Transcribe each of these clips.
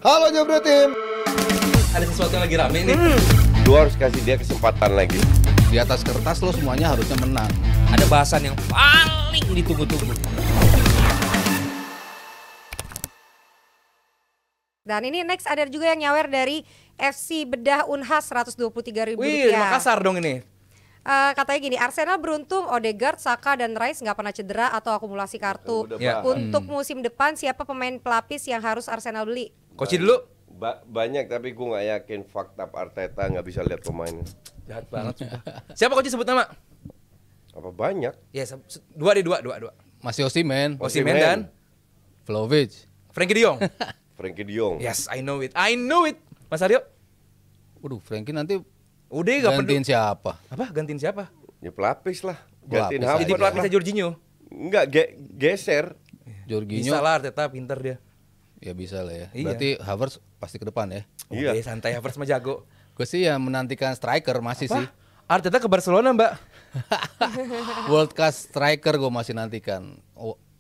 Halo Jabra Tim. Ada sesuatu yang lagi rame nih. Lu harus kasih dia kesempatan lagi. Di atas kertas lo semuanya harusnya menang. Ada bahasan yang paling ditunggu-tunggu. Dan ini next ada juga yang nyawer dari FC Bedah Unhas Rp123.000. Wih, Makassar dong ini. Katanya gini, Arsenal beruntung Odegaard, Saka, dan Rice nggak pernah cedera atau akumulasi kartu. Ya. Untuk musim depan siapa pemain pelapis yang harus Arsenal beli? Koci dulu. Banyak tapi gue nggak yakin fakta Arteta nggak bisa lihat pemainnya. Jahat banget. Siapa Koci sebut nama? Apa banyak? Ya, dua. Masih Osimhen, Osimhen dan Vlahovic, Frenkie de Jong. Frankie de Jong. Yes, I know it. Mas Aryo. Waduh, Frankie nanti Udah gak gantiin siapa? Apa? Gantiin siapa? Ya pelapis lah. Pelapis. Gantiin Jadi Jadi Havertz pelapisnya lah. Jorginho. Enggak, geser. Jorginho. Bisa lah Arteta, pinter dia. Ya bisa lah ya. Iya. Berarti Havertz pasti ke depan ya. Iya. Udah santai, Havertz mah jago. Gue sih ya menantikan striker masih sih. Arteta ke Barcelona, Mbak. World class striker gue masih nantikan.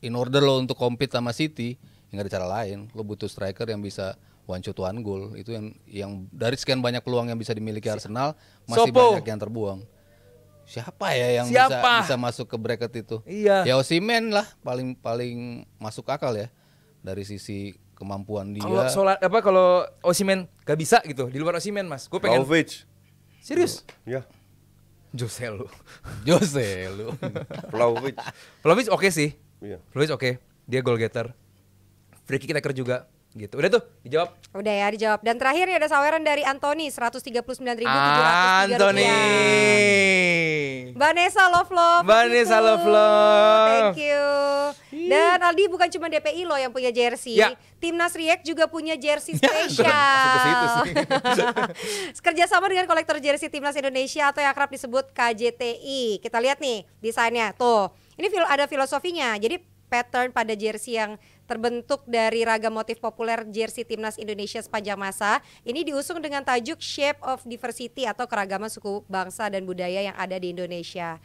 In order lo untuk compete sama City, nggak ada cara lain. Lo butuh striker yang bisa one shot one goal. Itu yang dari sekian banyak peluang yang bisa dimiliki Arsenal masih Sopo. banyak yang terbuang. Siapa ya yang Siapa? bisa masuk ke bracket itu? Iya. Ya Osimhen lah paling masuk akal ya dari sisi kemampuan dia. Kalau Osimhen gak bisa gitu, di luar Osimhen Mas. Gue pengen Vlahovic. serius. Ya, Jose lu. Jose lu. Vlahovic. Vlahovic oke sih. Iya. Vlahovic oke. Dia goal getter. Free kick taker juga gitu. Udah tuh, dijawab. Udah ya dijawab. Dan terakhir nih ada saweran dari Anthony Rp139.703. Anthony. Vanessa Love. Vanessa Love. Thank you. Dan Aldi bukan cuma DPI loh yang punya jersey. Ya. Timnas React juga punya jersey spesial. Masuk ke situ sih. Kerjasama dengan kolektor jersey Timnas Indonesia atau yang akrab disebut KJTI. Kita lihat nih desainnya. Tuh, ini ada filosofinya. Jadi pattern pada jersey yang terbentuk dari ragam motif populer jersey Timnas Indonesia sepanjang masa. Ini diusung dengan tajuk Shape of Diversity atau keragaman suku, bangsa, dan budaya yang ada di Indonesia.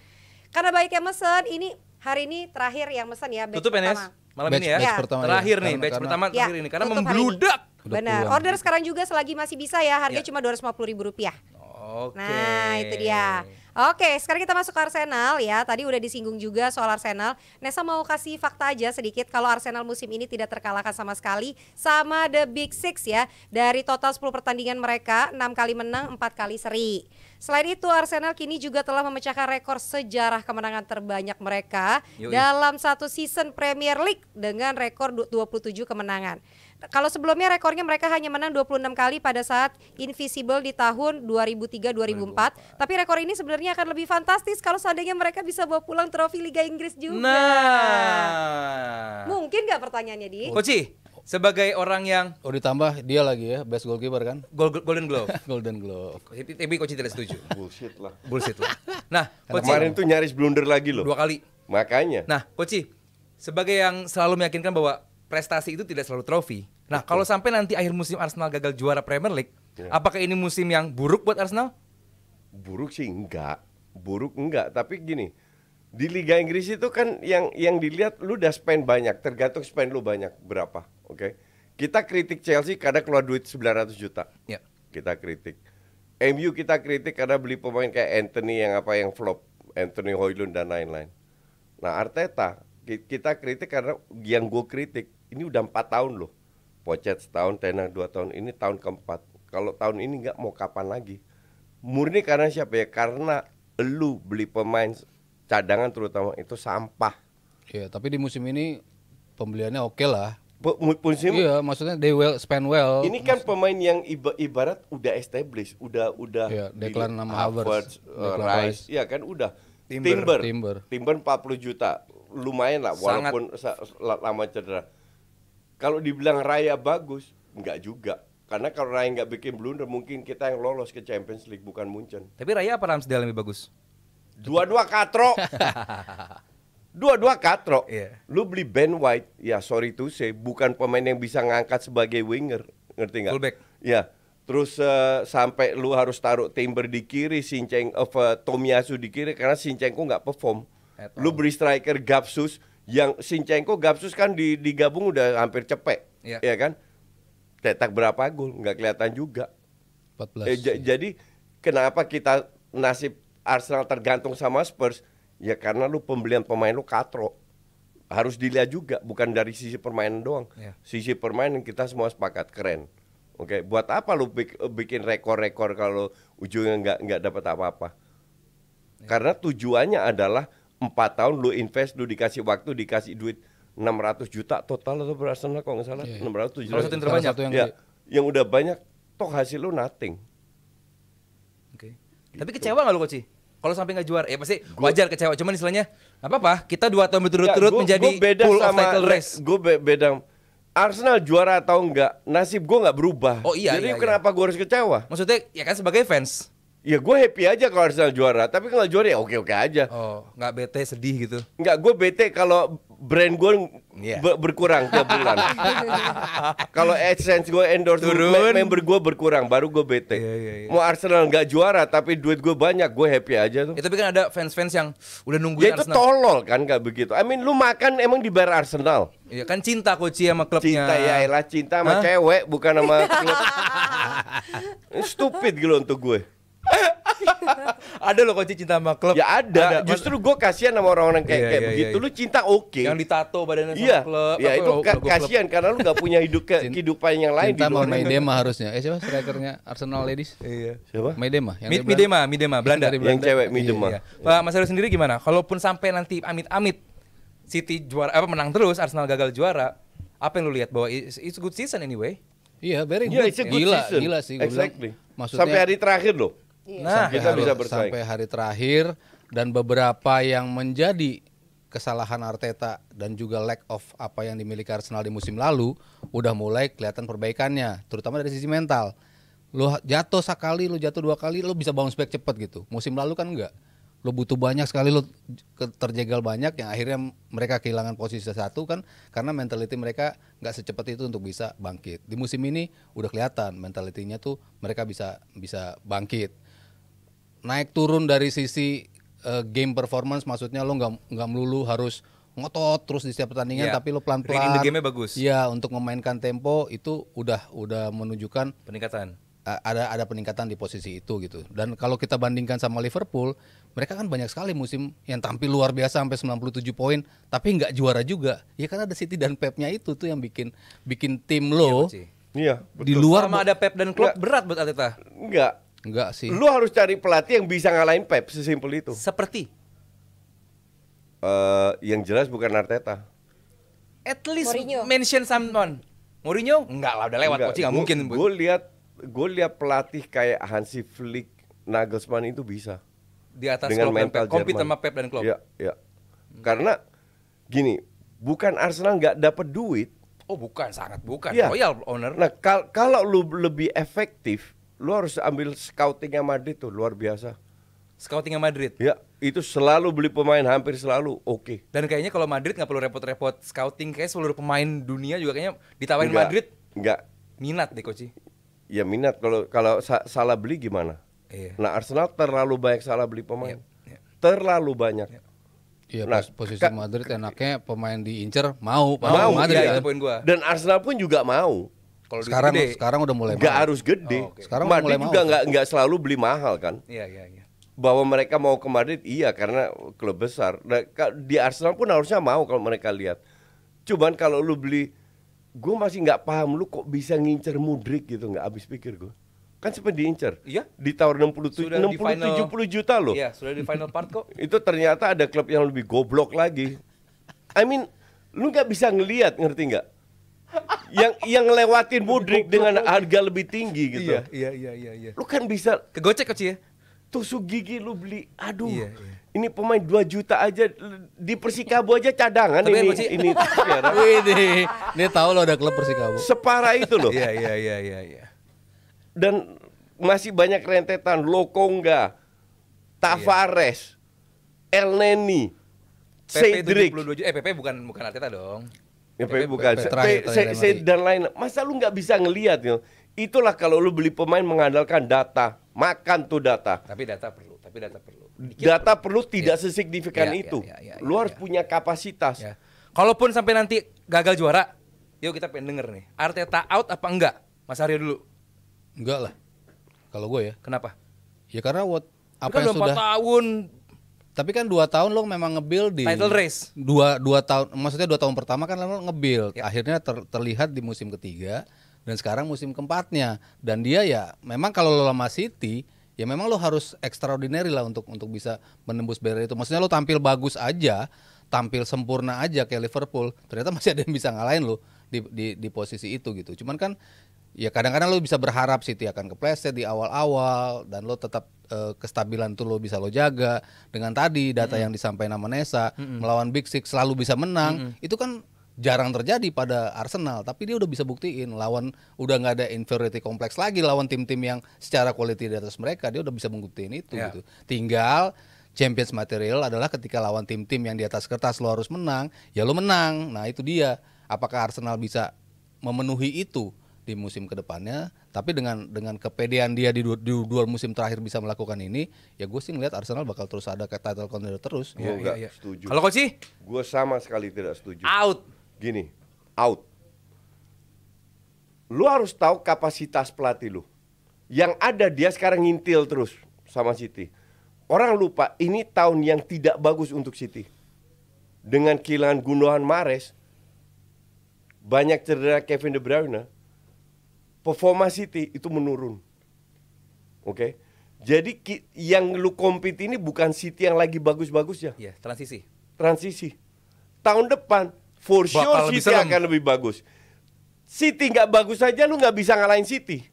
Karena banyak yang mesen, ini hari ini terakhir yang mesen ya, batch Tutup pertama. NS malam ini ya. Batch pertama Terakhir ya. nih, Karena- batch pertama Ya, terakhir ini karena tutup hari ini. membludak. Udah Benar. pulang. Order sekarang juga selagi masih bisa ya, harganya Ya. cuma Rp250.000. Oke. Nah itu dia. Oke, sekarang kita masuk ke Arsenal ya. Tadi udah disinggung juga soal Arsenal. Nesa mau kasih fakta aja sedikit kalau Arsenal musim ini tidak terkalahkan sama sekali sama The Big Six ya. Dari total 10 pertandingan mereka, 6 kali menang, 4 kali seri. Selain itu Arsenal kini juga telah memecahkan rekor sejarah kemenangan terbanyak mereka Yoi. dalam satu season Premier League dengan rekor 27 kemenangan. Kalau sebelumnya rekornya mereka hanya menang 26 kali pada saat Invincible di tahun 2003-2004. Tapi rekor ini sebenarnya akan lebih fantastis kalau seandainya mereka bisa bawa pulang trofi Liga Inggris juga. Nah. Mungkin nggak pertanyaannya, Di? Koci, sebagai orang yang Oh ditambah dia lagi ya best goalkeeper kan? Golden Glove. Golden Glove. Tapi Koci tidak setuju. Bullshit lah. Bullshit lah. Nah, Koci Kemarin tuh nyaris blunder lagi loh. 2 kali. Makanya. Nah, Koci, sebagai yang selalu meyakinkan bahwa prestasi itu tidak selalu trofi. Nah, kalau sampai nanti akhir musim Arsenal gagal juara Premier League, Ya. apakah ini musim yang buruk buat Arsenal? Buruk sih enggak. Buruk enggak, tapi gini. Di Liga Inggris itu kan yang dilihat lu udah spend banyak, tergantung spend lu banyak berapa, oke? Kita kritik Chelsea karena keluar duit 900 juta. Ya. Kita kritik. MU kita kritik karena beli pemain kayak Anthony yang flop, Anthony Højlund dan lain-lain. Nah, Arteta kita kritik karena yang gue kritik ini udah 4 tahun loh. Pocket setahun, Ten Hag 2 tahun, ini tahun keempat. Kalau tahun ini nggak mau kapan lagi? Murni karena siapa ya? Karena lu beli pemain cadangan terutama itu sampah. Iya, tapi di musim ini pembeliannya oke lah. Musim Iya, maksudnya they well spend well. ini kan pemain yang ibarat udah established, udah Iya, Declan sama Havertz, Declan Rice, iya kan udah. Timber. Timber 40 juta, lumayan lah Sangat. walaupun lama cedera. Kalau dibilang Raya bagus, enggak juga. Karena kalau Raya nggak bikin blunder, mungkin kita yang lolos ke Champions League bukan Munchen. Tapi Raya apa Ramsdale lebih bagus? Dua-dua katro. Dua-dua katro. Iya. Lu beli Ben White, ya sorry to say, bukan pemain yang bisa ngangkat sebagai winger, ngerti nggak? Fullback. Ya. Terus sampai lu harus taruh Timber di kiri, Tomiyasu di kiri karena Zinchenko nggak perform. Lu beli striker Gapsus yang Zinchenko Gapsus kan digabung udah hampir cepet, Iya. ya kan? cetak berapa gol, nggak kelihatan juga. 14. Jadi kenapa kita nasib Arsenal tergantung sama Spurs? Ya karena lu pembelian pemain lu katro. Harus dilihat juga, bukan dari sisi permainan doang. Ya. Sisi permainan kita semua sepakat keren. Oke, buat apa lu bikin rekor-rekor kalau ujungnya nggak dapat apa-apa? Karena tujuannya adalah 4 tahun lu invest, lu dikasih waktu, dikasih duit 600 juta total atau Arsenal kalau nggak salah. 600 juta. Salah satu yang terbanyak. Salah satu Ya, yang udah banyak, toh hasil lu nothing. Oke. Tapi kecewa nggak lu Coach? Kalau sampai nggak juara, ya pasti wajar kecewa. Cuman istilahnya nggak apa-apa. Kita 2 tahun berturut-turut menjadi full of title race. Gue beda. Arsenal juara atau enggak, nasib gue nggak berubah. Oh iya. Jadi iya, kenapa gue harus kecewa? Maksudnya ya kan sebagai fans. Ya gue happy aja kalau Arsenal juara, tapi kalau juara ya oke-oke aja. Oh, nggak bete sedih gitu. Enggak, gue bete kalau brand gue Iya. berkurang tiap bulan. Kalau AdSense gue endorse Turun. member gue berkurang, baru gue bete. Iya. Mau Arsenal nggak juara tapi duit gue banyak, gue happy aja tuh. Ya tapi kan ada fans-fans yang udah nungguin Ya itu Arsenal. tolol kan, nggak begitu. I mean lu makan emang dibayar Arsenal. Iya kan cinta Coach sama klubnya. Cinta ya elah, cinta sama Hah? cewek bukan sama klub. Stupid gitu untuk gue. Ada loh Coach cinta sama klub. Ya ada. Justru gue kasihan sama orang-orang kayak Iya, iya, begitu. iya. Lu cinta oke. Yang ditato badannya sama Iya, klub. ya apa, itu logo klub. kasihan karena lu gak punya hidup kehidupan yang lain Cinta di luar. sama Maidema harusnya. Siapa strikernya Arsenal Ladies? Iya. Siapa? Maidema yang dari Midema, Belanda. Dari Yang cewek Midema. Iya. Pak Mas Heru sendiri gimana? Kalaupun sampai nanti amit-amit City juara menang terus, Arsenal gagal juara, apa yang lu lihat bahwa it's a good season anyway? Iya, very Iya, good. it's a good Gila, season. gila sih gua bilang. Exactly. Maksudnya Sampai hari terakhir loh. Nah, kita bisa bersaing. sampai hari terakhir dan beberapa yang menjadi kesalahan Arteta dan juga lack of apa yang dimiliki Arsenal di musim lalu udah mulai kelihatan perbaikannya, terutama dari sisi mental. Lu jatuh sekali, lu jatuh 2 kali, lu bisa bounce back cepet gitu. Musim lalu kan enggak. Lu butuh banyak sekali, lu terjegal banyak yang akhirnya mereka kehilangan posisi 1 kan karena mentality mereka nggak secepat itu untuk bisa bangkit. Di musim ini udah kelihatan mentalitinya tuh mereka bisa bangkit. Naik turun dari sisi game performance, maksudnya lo nggak melulu harus ngotot terus di setiap pertandingan, Iya. tapi lo pelan-pelan. Reading the game-nya bagus. Iya, untuk memainkan tempo itu udah menunjukkan Peningkatan. ada peningkatan di posisi itu gitu. Dan kalau kita bandingkan sama Liverpool, mereka kan banyak sekali musim yang tampil luar biasa sampai 97 poin, tapi nggak juara juga. Ya karena ada City dan Pep-nya itu tuh yang bikin tim lo Coach. Iya, di betul. luar Sama ada Pep dan Klopp berat buat Arteta. Enggak. sih. Lu harus cari pelatih yang bisa ngalahin Pep, sesimpel itu. Seperti Yang jelas bukan Arteta. at least Mourinho. mention someone. Mourinho enggak lah, udah lewat Coach, enggak mungkin. Gue lihat pelatih kayak Hansi Flick, Nagelsmann itu bisa Di atas dengan Klopp dan mental Pep, compete Jerman. sama Pep dan Klopp. Iya. Karena gini, bukan Arsenal nggak dapat duit. Oh, bukan, sangat bukan. Iya. Royal owner. Nah, kalau lu lebih efektif, lu harus ambil scoutingnya Madrid tuh luar biasa. Scoutingnya Madrid. Ya, itu selalu beli pemain, hampir selalu oke. Dan kayaknya kalau Madrid nggak perlu repot-repot scouting, kayak seluruh pemain dunia juga kayaknya ditawarin Enggak, Madrid Enggak. minat deh Coach. Ya minat kalau salah beli gimana? Iya. Nah, Arsenal terlalu banyak salah beli pemain. Iya. Terlalu banyak. Iya, Nah, posisi ka- Madrid enaknya pemain diincer mau Mau, Madrid iya, kan. itu poin gua. Dan Arsenal pun juga mau. Kalau duit Sekarang gede. sekarang udah mulai Nggak mau. harus gede. Oh, oke. Sekarang udah Madrid mulai juga mau. nggak selalu beli mahal kan. Iya. Bahwa mereka mau ke Madrid iya karena klub besar. Nah, di Arsenal pun harusnya mau kalau mereka lihat. Cuman kalau lu beli, gue masih nggak paham lu kok bisa ngincer Mudryk gitu, nggak habis pikir gue. Kan sempat diincer. Iya. Di tahun 67 Sudah di final. 70 juta loh. Iya, sudah di final part kok. Itu ternyata ada klub yang lebih goblok lagi. I mean, lu nggak bisa ngelihat, ngerti nggak? yang lewatin Mudryk dengan harga lebih tinggi gitu. Iya. Lu kan bisa Kegocek Coach ya. tusuk gigi lu beli. Aduh. Iya. Ini pemain 2 juta aja di Persikabo aja cadangan Tapi kan, ini Coach, ini sekarang. Wih, dia tahu lo ada klub Persikabo. Separah itu loh. Iya. Dan masih banyak rentetan Lokonga, Tavares, El Neni, PP Cedric. 72 juta. PP bukan Arteta dong. Ya, PP bukan. terakhir Dan lain. Masa lu nggak bisa ngelihat ya? Itulah kalau lu beli pemain mengandalkan data, makan tuh data. Tapi data perlu. Data perlu tidak sesignifikan Iya, itu. iya, Lu harus iya. punya kapasitas. Ya. Kalaupun sampai nanti gagal juara, yuk kita pengen denger nih. Arteta out apa enggak? Mas Aryo dulu. Enggak lah. Kalau gue ya. Kenapa? Ya karena apa Kan yang udah 4 sudah. tahun Tapi kan 2 tahun lo memang nge-build di title race. dua tahun, maksudnya 2 tahun pertama kan lo nge-build. Ya. Akhirnya terlihat di musim ketiga dan sekarang musim keempatnya. Dan dia ya memang kalau lo sama City, ya memang lo harus extraordinary lah untuk bisa menembus barrier itu. Maksudnya lo tampil bagus aja, tampil sempurna aja kayak Liverpool, ternyata masih ada yang bisa ngalahin lo di posisi itu gitu. Cuman kan ya kadang-kadang lo bisa berharap City akan kepleset di awal-awal dan lo tetap kestabilan itu lo bisa lo jaga dengan tadi data yang disampaikan sama Nesa melawan Big Six selalu bisa menang. Itu kan jarang terjadi pada Arsenal, tapi dia udah bisa buktiin lawan udah nggak ada inferiority kompleks lagi lawan tim-tim yang secara quality di atas mereka, dia udah bisa membuktiin itu gitu. Tinggal Champions material adalah ketika lawan tim-tim yang di atas kertas lo harus menang, ya lo menang. Nah, itu dia. Apakah Arsenal bisa memenuhi itu di musim kedepannya? Tapi dengan kepedean dia di dua musim terakhir bisa melakukan ini, ya gue sih ngeliat Arsenal bakal terus ada ke title contender terus. Gue nggak setuju. Kalau Coach? Gue sama sekali tidak setuju. Out. Gini, out. Lu harus tahu kapasitas pelatih lu. Yang ada dia sekarang ngintil terus sama City. Orang lupa ini tahun yang tidak bagus untuk City. Dengan kehilangan Gundogan, Mahrez, banyak cedera Kevin De Bruyne, performa City itu menurun. Oke? Jadi yang lu compete ini bukan City yang lagi bagus-bagus ya. Iya, transisi. Tahun depan for sure bakal City akan lebih bagus. City nggak bagus aja lu nggak bisa ngalahin City.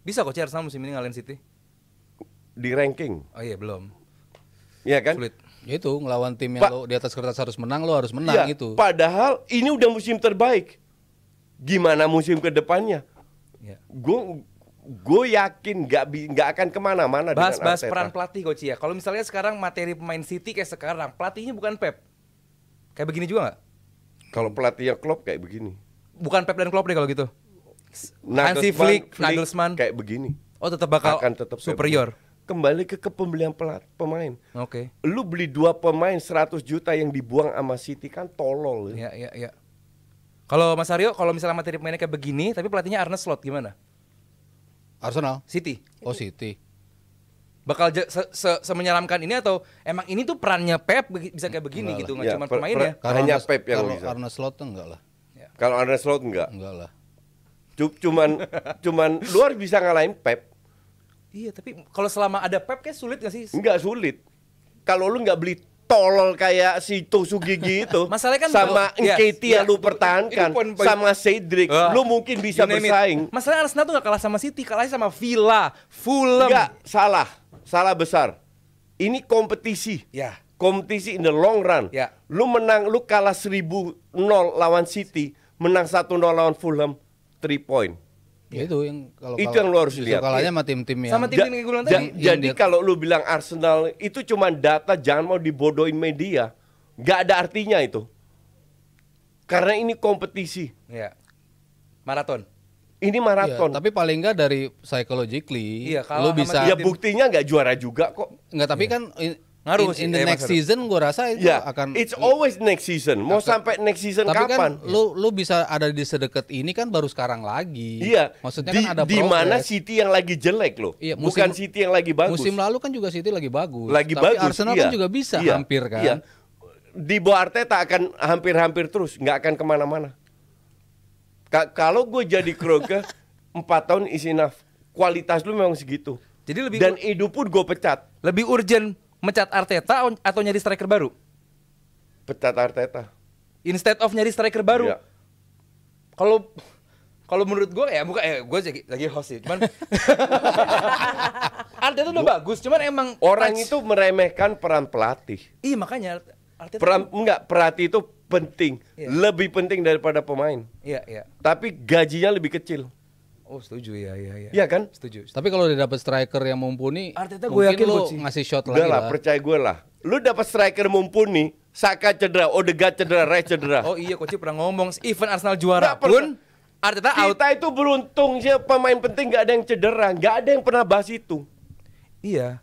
Bisa kok Arsenal musim ini ngalahin City? Di ranking. Oh iya, belum. Iya kan? Sulit. Ya itu ngelawan tim yang lo di atas kertas harus menang, lo harus menang Ya, itu. padahal ini udah musim terbaik. Gimana musim ke depannya? Ya. Gue yakin nggak akan kemana-mana. Bahas dengan Arteta. peran pelatih Coach ya. Kalau misalnya sekarang materi pemain City kayak sekarang, pelatihnya bukan Pep. Kayak begini juga nggak? Kalau pelatihnya Klopp kayak begini. Bukan Pep dan Klopp deh kalau gitu. Hansi Flick, Nagelsmann kayak begini. Oh, tetap bakal Akan tetap superior. Kembali ke kepembelian pemain. Oke. Lu beli 2 pemain 100 juta yang dibuang sama City kan tolol. Iya. Kalau Mas Aryo, kalau misalnya materi pemainnya kayak begini, tapi pelatihnya Arne Slot gimana? Arsenal? City. Oh, City. Bakal semenyeramkan ini atau emang ini tuh perannya Pep bisa kayak begini gitu, nggak cuma pemainnya? Hanya Pep yang bisa. Arne Slot tuh enggak lah. Kalau Arne Slot enggak. Enggak lah. Cuman lu harus bisa ngalahin Pep. Iya, tapi kalau selama ada Pep kayak sulit gak sih? Enggak sulit. Kalau lu nggak beli tolol kayak si Tosu Gigi itu Masalahnya kan sama Nketiah lu itu pertahankan poin. sama Cedric, lu mungkin bisa bersaing. Masalahnya Arsenal tuh gak kalah sama City, kalahnya sama Villa, Fulham. Enggak, salah besar. Ini kompetisi. Ya. Kompetisi in the long run. Ya. Lu kalah 1000-0 lawan City, menang 1-0 lawan Fulham, 3 point. Ya itu yang Itu yang lu harus lihat. Kalahnya sama tim-tim yang Sama tim-tim yang gue bilang tadi. Jadi kalau lu bilang Arsenal itu cuma data, jangan mau dibodohin media. Gak ada artinya itu. Karena ini kompetisi. Iya. Maraton. Ini maraton. Ya, tapi paling enggak dari psychologically Iya, kalau lu bisa Ya buktinya nggak juara juga kok. enggak, tapi kan Ngaruh in the next Mas Aryo. season gua rasa itu Ya, akan it's always next season. Mau sampai next season tapi kapan? kan lu bisa ada di sedekat ini kan baru sekarang lagi. Iya. Maksudnya kan ada di mana progress. City yang lagi jelek loh. Iya, Bukan City yang lagi bagus. Musim lalu kan juga City lagi bagus. Lagi tapi bagus. Arsenal iya. kan juga bisa Iya. hampir kan. Iya. Di bawah Arteta akan hampir-hampir terus, nggak akan kemana-mana. Kalau gue jadi Kroenke 4 tahun is enough. Kualitas lu memang segitu. Jadi lebih Dan Edu pun gue pecat. lebih urgent mencat Arteta atau nyari striker baru? Pecat Arteta. Instead of nyari striker baru. Iya. Kalau menurut gue ya bukan gue lagi host sih. Cuman Arteta udah bagus, cuman emang Orang itu meremehkan peran pelatih. Iya, makanya Arteta Pelatih itu penting. Iya. Lebih penting daripada pemain. Iya. Tapi gajinya lebih kecil. Oh, setuju ya. Iya kan? Setuju. Tapi kalau dia dapat striker yang mumpuni, Arteta gue mungkin yakin lu coach. ngasih shot Udah lagi lah, lah. percaya gue lah. Lu dapat striker mumpuni, Saka cedera, Odegaard cedera, Rice cedera. Oh iya, coach pernah ngomong even Arsenal juara Nggak pernah. pun Arteta out. Kita itu beruntung sih pemain penting nggak ada yang cedera, nggak ada yang pernah bahas itu. Iya.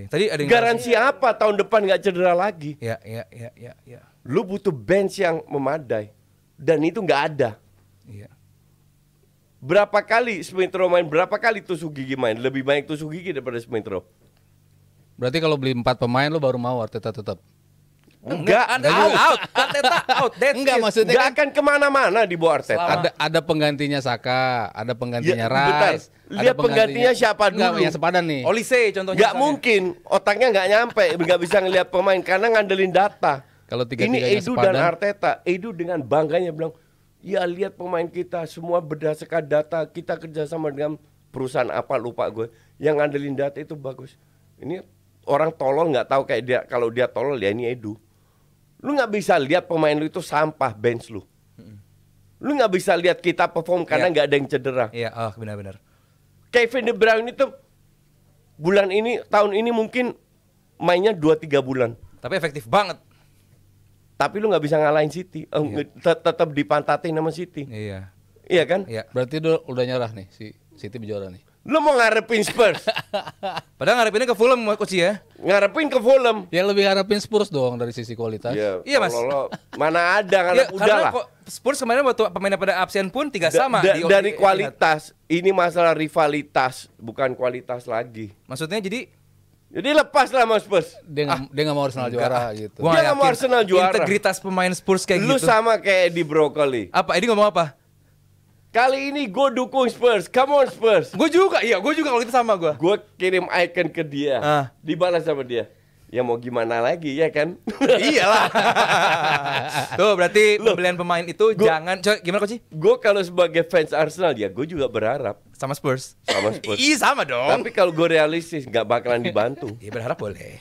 Tadi ada yang Garansi apa tahun depan nggak cedera lagi? Iya. Lu butuh bench yang memadai dan itu nggak ada. Iya. Berapa kali Smith Rowe main, berapa kali tusuk gigi main? Lebih banyak tusuk gigi daripada Smith Rowe. Berarti kalau beli 4 pemain lo baru mau Arteta tetap. Enggak, out. Arteta out. That's Enggak, it. maksudnya Enggak akan kemana-mana di bawah Arteta. ada penggantinya Saka, ada penggantinya Bentar. Rice. Lihat penggantinya siapa Enggak, dulu. yang sepadan nih. Olise contohnya. Nggak mungkin, otaknya nggak nyampe, nggak bisa ngelihat pemain karena ngandelin data. Kalau Ini tiga-tiganya Edu sepadan. dan Arteta, Edu dengan bangganya bilang, ya lihat pemain kita semua berdasarkan data, kita kerjasama dengan perusahaan apa lupa gue, yang ngandelin data itu bagus. Ini orang tolol nggak tahu kayak dia, kalau dia tolol ya ini Edu. Lu nggak bisa lihat pemain lu itu sampah bench lu. Lu nggak bisa lihat kita perform karena nggak ada yang cedera. Iya, benar-benar. Kevin De Bruyne itu bulan ini, tahun ini mungkin mainnya 2-3 bulan. Tapi efektif banget. Tapi lu nggak bisa ngalahin City. Tetap dipantatin sama City. Iya. Iya kan? Iya. Berarti udah nyerah nih si City berjuara nih. Lu mau ngarepin Spurs? Padahal ngarepinnya ke Fulham coach ya. Ngarepin ke Fulham. Yang lebih harapin Spurs dong dari sisi kualitas. Iya, Mas. Mana ada Ya, ngarep udah karena lah. kok Spurs kemarin waktu pemainnya pada absen pun 3 sama. Dari kualitas, ini masalah rivalitas, bukan kualitas lagi. Maksudnya jadi lepas lah sama Spurs. Dia nggak mau Arsenal juara gitu. Gua Dia nggak nggak mau yakin Arsenal juara. Integritas pemain Spurs kayak Lu gitu. sama kayak di Brokoli. Apa? Ini ngomong apa? Kali ini gue dukung Spurs. Come on Spurs. Gue juga kalau itu sama gue. Gue kirim icon ke dia, dibalas sama dia. Ya mau gimana lagi ya kan? Iyalah. Tuh berarti pembelian pemain itu jangan. Gimana coach? Gue kalau sebagai fans Arsenal ya gue juga berharap Sama Spurs. sama Spurs. Iya sama dong. Tapi kalau gue realistis nggak bakalan dibantu. Iya berharap boleh.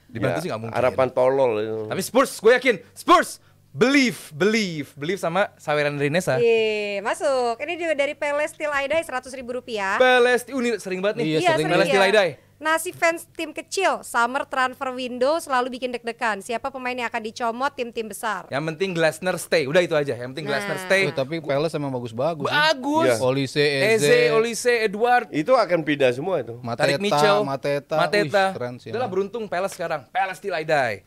Dibantu Ya, sih nggak mungkin. harapan tolol. Tapi Spurs, gue yakin Spurs believe sama Saweran Rinesa. Iya, masuk. Ini juga dari Peles Till I Die Rp100.000. Peles, ini sering banget nih. Iya, sering. Peles Till I Die. Nasib fans tim kecil, summer transfer window selalu bikin deg-degan. Siapa pemain yang akan dicomot tim-tim besar? Yang penting Glasner stay, udah itu aja. Yang penting Glasner stay. Tapi Palace emang bagus-bagus. Bagus. Iya. Olise, Olise, Edward, Itu akan pindah semua itu. Tarik Mitchell, Mateta. Wih, keren sih. Udahlah emang. beruntung Palace sekarang. Palace Till I Die.